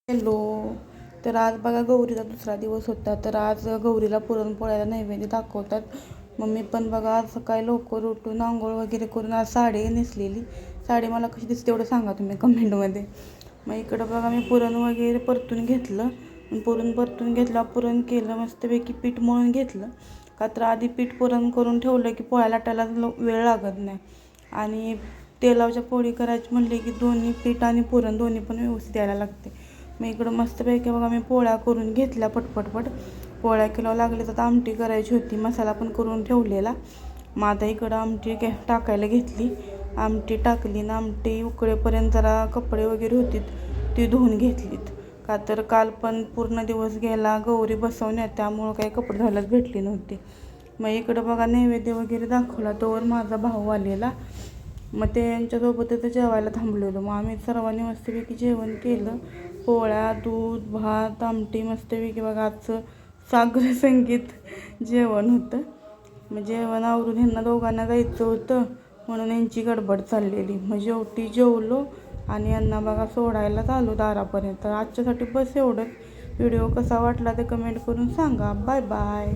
Hello. तर आज बघा गौरीचा दुसरा दिवस होता. तर आज गौरीला पुरणपोळ्याला नैवेद्य दाखवतात. मम्मी पण बघा आज सकाळी लवकर उठून आंघोळ वगैरे करून आज साडी नेसलेली. साडी मला कशी दिसते तेवढं सांगा तुम्ही कमेंटमध्ये. मग इकडं बघा मी पुरण वगैरे परतून घेतलं. पुरण परतून घेतलं, पुरण केलं मस्तपैकी, पीठ मळून घेतलं. का तर आधी पीठ पुरण करून ठेवलं की पोळ्या लाटायला वेळ लागत नाही. आणि तेलावच्या पोळी करायची म्हणले की दोन्ही पीठ आणि पुरण दोन्ही पण व्यवस्थित यायला लागते. मग इकडं मस्तपैकी बघा मी पोळ्या करून घेतल्या पटपटपट. पोळ्या किलो लागले तर आमटी करायची होती, मसाला पण करून ठेवलेला. मग आता इकडं आमटी टाकायला घेतली. आमटी टाकली ना, आमटी उकळेपर्यंत जरा कपडे वगैरे होती ती धुवून घेतलीत. का तर काल पण पूर्ण दिवस गेला गौरी बसवण्यात, त्यामुळं काही कपडे धुवायलाच भेटली नव्हती. मग इकडं बघा नैवेद्य वगैरे दाखवला, तोवर माझा भाऊ आलेला. मग त्यांच्यासोबत तिथं जेवायला थांबलेलो. मग आम्ही सर्वांनी मस्तपैकी जेवण केलं. पोळ्या, दूध, भात, आमटी मस्तपैकी बघा आजचं सागर संगीत जेवण होतं. मग जेवण आवरून ह्यांना दोघांना जायचं होतं म्हणून यांची गडबड चाललेली. मग शेवटी जेवलो आणि यांना बघा सोडायलाच आलो दारापर्यंत. तर आजच्यासाठी बस एवढंच. व्हिडिओ कसा वाटला ते कमेंट करून सांगा. Bye bye.